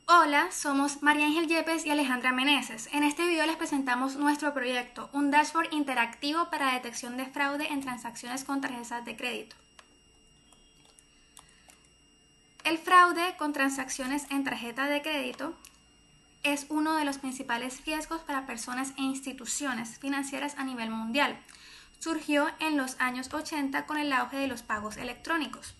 Hola, somos María Ángel Yepes y Alejandra Meneses. En este video les presentamos nuestro proyecto, un dashboard interactivo para detección de fraude en transacciones con tarjetas de crédito. El fraude con transacciones en tarjeta de crédito es uno de los principales riesgos para personas e instituciones financieras a nivel mundial. Surgió en los años 80 con el auge de los pagos electrónicos.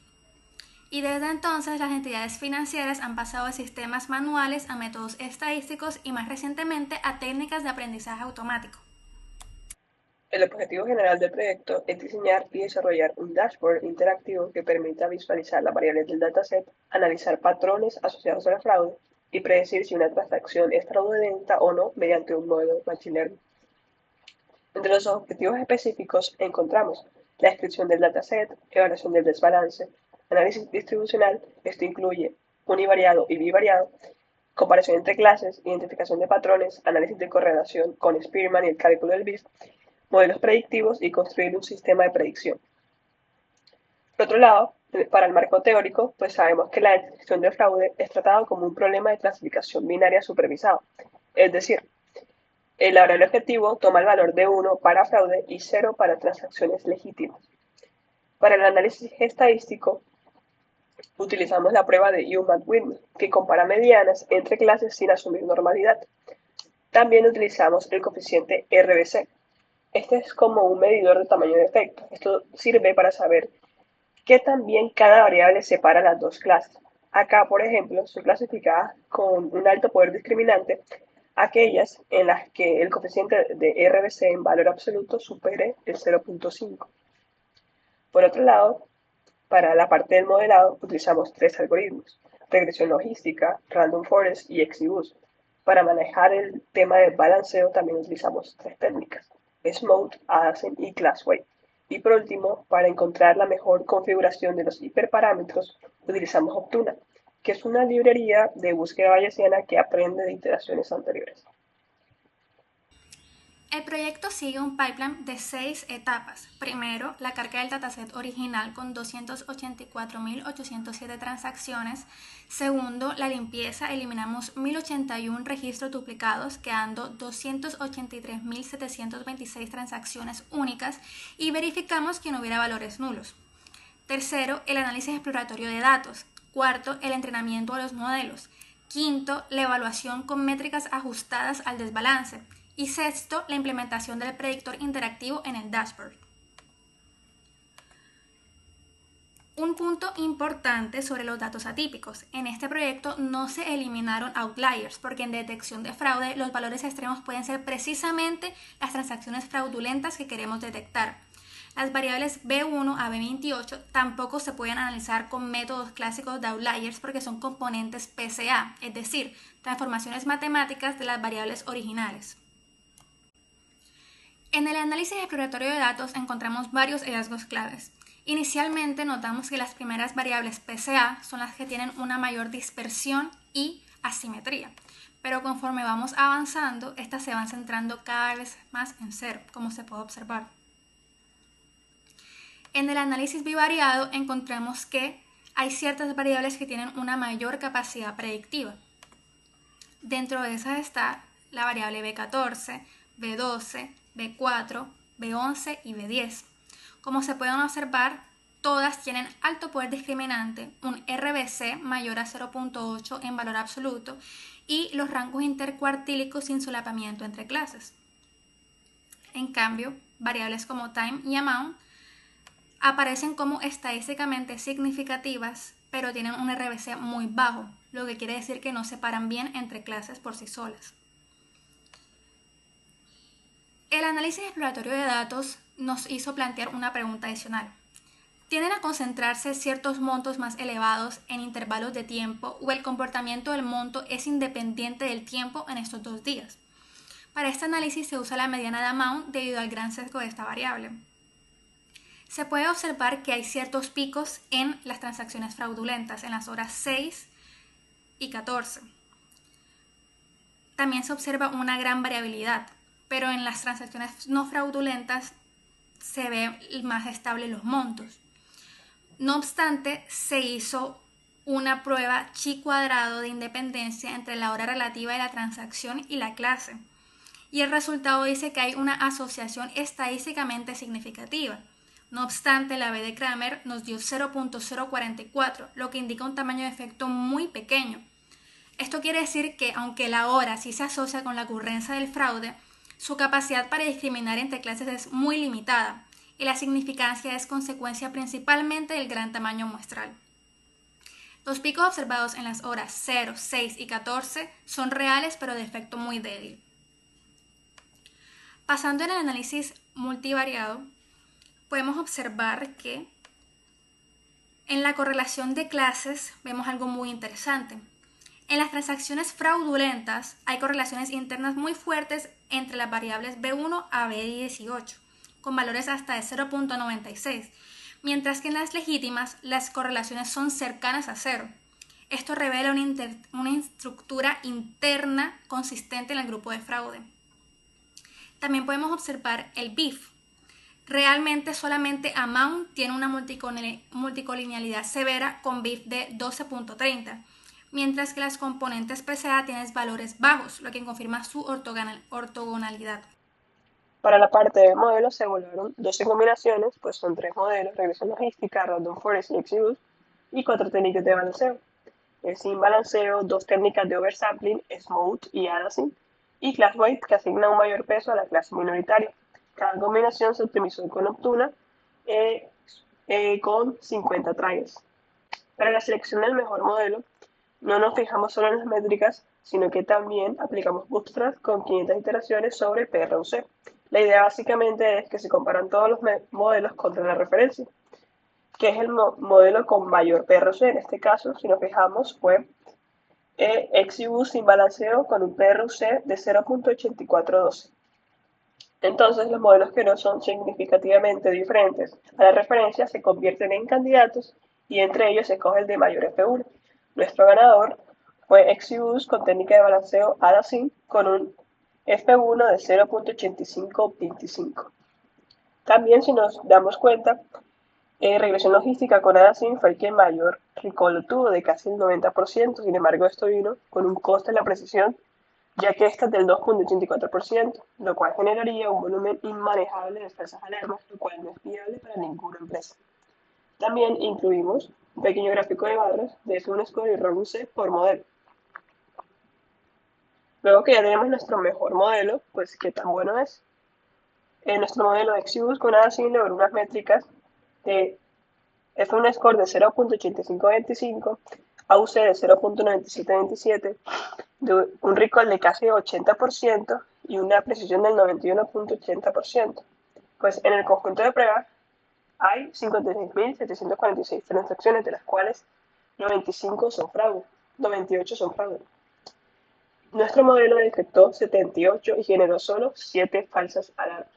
Y desde entonces las entidades financieras han pasado de sistemas manuales a métodos estadísticos y más recientemente a técnicas de aprendizaje automático. El objetivo general del proyecto es diseñar y desarrollar un dashboard interactivo que permita visualizar las variables del dataset, analizar patrones asociados al fraude y predecir si una transacción es fraudulenta o no mediante un modelo Machine Learning. Entre los objetivos específicos encontramos la descripción del dataset, evaluación del desbalance, análisis distribucional, esto incluye univariado y bivariado, comparación entre clases, identificación de patrones, análisis de correlación con Spearman y el cálculo del BIST, modelos predictivos y construir un sistema de predicción. Por otro lado, para el marco teórico, pues sabemos que la detección de fraude es tratado como un problema de clasificación binaria supervisado, es decir, el labrador objetivo toma el valor de 1 para fraude y 0 para transacciones legítimas. Para el análisis estadístico, utilizamos la prueba de Human-Whitney, que compara medianas entre clases sin asumir normalidad. También utilizamos el coeficiente RBC. Este es como un medidor de tamaño de efecto. Esto sirve para saber qué tan bien cada variable separa las dos clases. Acá, por ejemplo, son clasificadas con un alto poder discriminante aquellas en las que el coeficiente de RBC en valor absoluto supere el 0.5. Por otro lado, para la parte del modelado utilizamos tres algoritmos: regresión logística, random forest y XGBoost. Para manejar el tema de balanceo también utilizamos tres técnicas: Smooth, Adacen y Classway. Y por último, para encontrar la mejor configuración de los hiperparámetros, utilizamos Optuna, que es una librería de búsqueda bayesiana que aprende de iteraciones anteriores. El proyecto sigue un pipeline de 6 etapas. Primero, la carga del dataset original con 284.807 transacciones. Segundo, la limpieza. Eliminamos 1.081 registros duplicados, quedando 283.726 transacciones únicas y verificamos que no hubiera valores nulos. Tercero, el análisis exploratorio de datos. Cuarto, el entrenamiento de los modelos. Quinto, la evaluación con métricas ajustadas al desbalance. Y sexto, la implementación del predictor interactivo en el dashboard. Un punto importante sobre los datos atípicos. En este proyecto no se eliminaron outliers porque en detección de fraude los valores extremos pueden ser precisamente las transacciones fraudulentas que queremos detectar. Las variables B1 a B28 tampoco se pueden analizar con métodos clásicos de outliers porque son componentes PCA, es decir, transformaciones matemáticas de las variables originales. En el análisis exploratorio de datos encontramos varios hallazgos claves. Inicialmente notamos que las primeras variables PCA son las que tienen una mayor dispersión y asimetría, pero conforme vamos avanzando, estas se van centrando cada vez más en cero, como se puede observar. En el análisis bivariado encontramos que hay ciertas variables que tienen una mayor capacidad predictiva. Dentro de esas está la variable B14, B12, B4, B11 y B10. Como se pueden observar, todas tienen alto poder discriminante, un RBC mayor a 0.8 en valor absoluto y los rangos intercuartílicos sin solapamiento entre clases. En cambio, variables como time y amount aparecen como estadísticamente significativas, pero tienen un RBC muy bajo, lo que quiere decir que no separan bien entre clases por sí solas. El análisis exploratorio de datos nos hizo plantear una pregunta adicional. ¿Tienden a concentrarse ciertos montos más elevados en intervalos de tiempo o el comportamiento del monto es independiente del tiempo en estos dos días? Para este análisis se usa la mediana de amount debido al gran sesgo de esta variable. Se puede observar que hay ciertos picos en las transacciones fraudulentas en las horas 6 y 14. También se observa una gran variabilidad, pero en las transacciones no fraudulentas se ve más estable los montos. No obstante, se hizo una prueba chi cuadrado de independencia entre la hora relativa de la transacción y la clase. Y el resultado dice que hay una asociación estadísticamente significativa. No obstante, la B de Kramer nos dio 0.044, lo que indica un tamaño de efecto muy pequeño. Esto quiere decir que, aunque la hora sí se asocia con la ocurrencia del fraude, su capacidad para discriminar entre clases es muy limitada y la significancia es consecuencia principalmente del gran tamaño muestral. Los picos observados en las horas 0, 6 y 14 son reales pero de efecto muy débil. Pasando en el análisis multivariado, podemos observar que en la correlación de clases vemos algo muy interesante. En las transacciones fraudulentas hay correlaciones internas muy fuertes entre las variables B1 a B18, con valores hasta de 0.96, mientras que en las legítimas las correlaciones son cercanas a 0. Esto revela una estructura interna consistente en el grupo de fraude. También podemos observar el BIF. Realmente solamente Amount tiene una multicolinealidad severa con BIF de 12.30, mientras que las componentes PCA tienen valores bajos, lo que confirma su ortogonalidad. Para la parte de modelos se evaluaron 12 combinaciones, pues son 3 modelos: regresión logística, random forest y XGBoost, y 4 técnicas de balanceo. Sin balanceo, 2 técnicas de oversampling, Smoot y Adasyn, y class weight, que asigna un mayor peso a la clase minoritaria. Cada combinación se optimizó con Optuna con 50 trials. Para la selección del mejor modelo, no nos fijamos solo en las métricas, sino que también aplicamos Bootstrap con 500 iteraciones sobre PRUC. La idea básicamente es que se comparan todos los modelos contra la referencia, que es el modelo con mayor PRUC. En este caso, si nos fijamos, fue XGBoost sin balanceo con un PRUC de 0.8412. Entonces, los modelos que no son significativamente diferentes a la referencia se convierten en candidatos y entre ellos se escoge el de mayor F1. Nuestro ganador fue XGBoost con técnica de balanceo Adasyn con un F1 de 0.8525. También, si nos damos cuenta, regresión logística con Adasyn fue el que mayor recall tuvo, de casi el 90%. Sin embargo, esto vino con un coste en la precisión, ya que esta es del 2.84%, lo cual generaría un volumen inmanejable de falsas alarmas, lo cual no es viable para ninguna empresa. También incluimos un pequeño gráfico de barras de F1 Score y ROGUC por modelo. Luego que ya tenemos nuestro mejor modelo, pues qué tan bueno es. Nuestro modelo de XGBoost con Adasyn logró unas métricas de F1 Score de 0.8525, AUC de 0.9727, de un recall de casi 80% y una precisión del 91.80%. Pues en el conjunto de pruebas hay 56.746 transacciones, de las cuales 98 son fraude. Nuestro modelo detectó 78 y generó solo 7 falsas alarmas.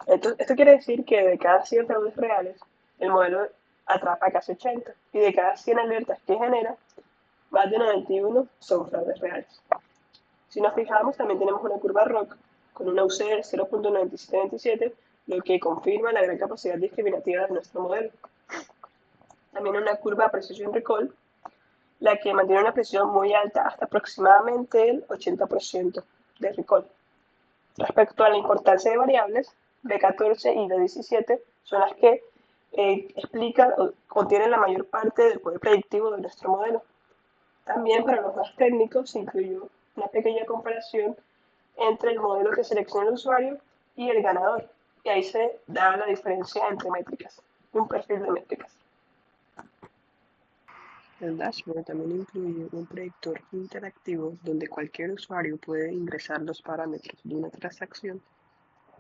Esto quiere decir que de cada 100 fraudes reales, el modelo atrapa casi 80, y de cada 100 alertas que genera, más de 91 son fraudes reales. Si nos fijamos, también tenemos una curva ROC con una UC de 0.9727, lo que confirma la gran capacidad discriminativa de nuestro modelo. También una curva Precision Recall, la que mantiene una precisión muy alta, hasta aproximadamente el 80% de recall. Respecto a la importancia de variables, B14 y B17 son las que explican o contienen la mayor parte del poder predictivo de nuestro modelo. También para los más técnicos se incluyó una pequeña comparación entre el modelo que selecciona el usuario y el ganador, y ahí se da la diferencia entre métricas, un perfil de métricas. El dashboard también incluye un predictor interactivo donde cualquier usuario puede ingresar los parámetros de una transacción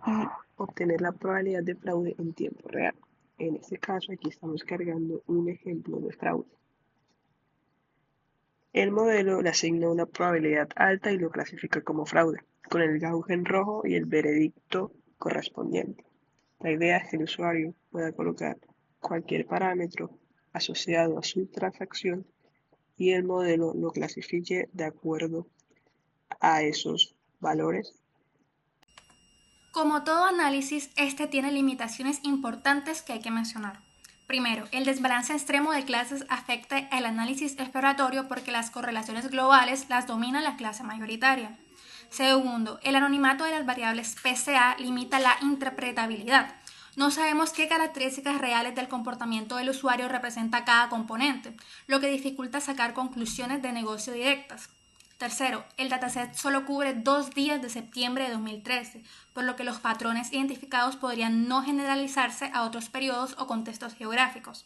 y obtener la probabilidad de fraude en tiempo real. En este caso, aquí estamos cargando un ejemplo de fraude. El modelo le asigna una probabilidad alta y lo clasifica como fraude, con el gauge en rojo y el veredicto correspondiente. La idea es que el usuario pueda colocar cualquier parámetro asociado a su transacción y el modelo lo clasifique de acuerdo a esos valores. Como todo análisis, este tiene limitaciones importantes que hay que mencionar. Primero, el desbalance extremo de clases afecta el análisis exploratorio porque las correlaciones globales las domina la clase mayoritaria. Segundo, el anonimato de las variables PCA limita la interpretabilidad. No sabemos qué características reales del comportamiento del usuario representa cada componente, lo que dificulta sacar conclusiones de negocio directas. Tercero, el dataset solo cubre 2 días de septiembre de 2013, por lo que los patrones identificados podrían no generalizarse a otros periodos o contextos geográficos.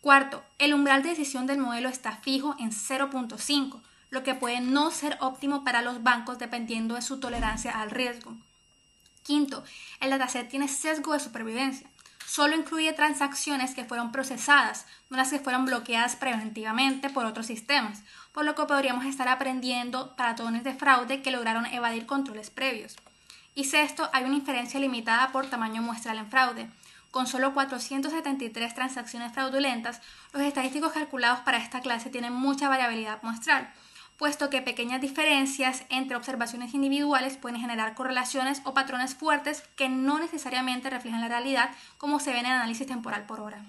Cuarto, el umbral de decisión del modelo está fijo en 0.5, lo que puede no ser óptimo para los bancos dependiendo de su tolerancia al riesgo. Quinto, el dataset tiene sesgo de supervivencia. Solo incluye transacciones que fueron procesadas, no las que fueron bloqueadas preventivamente por otros sistemas, por lo que podríamos estar aprendiendo patrones de fraude que lograron evadir controles previos. Y sexto, hay una inferencia limitada por tamaño muestral en fraude. Con solo 473 transacciones fraudulentas, los estadísticos calculados para esta clase tienen mucha variabilidad muestral, puesto que pequeñas diferencias entre observaciones individuales pueden generar correlaciones o patrones fuertes que no necesariamente reflejan la realidad, como se ve en el análisis temporal por hora.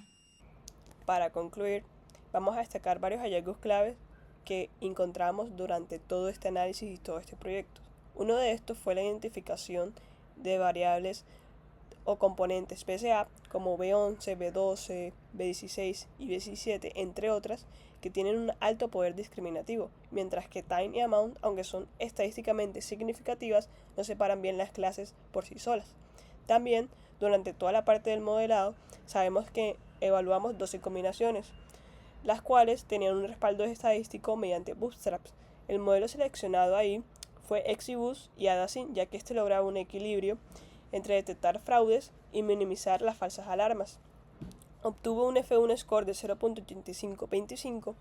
Para concluir, vamos a destacar varios hallazgos claves que encontramos durante todo este análisis y todo este proyecto. Uno de estos fue la identificación de variables o componentes PCA como B11, B12, B16 y B17, entre otras, que tienen un alto poder discriminativo, mientras que time y amount, aunque son estadísticamente significativas, no separan bien las clases por sí solas. También, durante toda la parte del modelado, sabemos que evaluamos 12 combinaciones, las cuales tenían un respaldo estadístico mediante bootstraps. El modelo seleccionado ahí fue XGBoost y Adasyn, ya que este lograba un equilibrio entre detectar fraudes y minimizar las falsas alarmas. Obtuvo un F1 score de 0.8525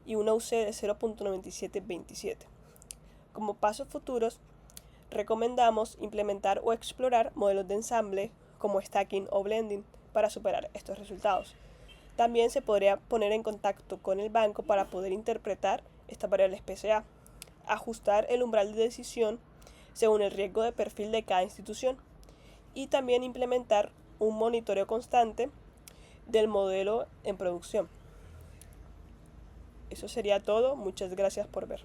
y una UC de 0.9727. Como pasos futuros, recomendamos implementar o explorar modelos de ensamble como stacking o blending para superar estos resultados. También se podría poner en contacto con el banco para poder interpretar estas variables PCA, ajustar el umbral de decisión según el riesgo de perfil de cada institución y también implementar un monitoreo constante del modelo en producción. Eso sería todo. Muchas gracias por ver.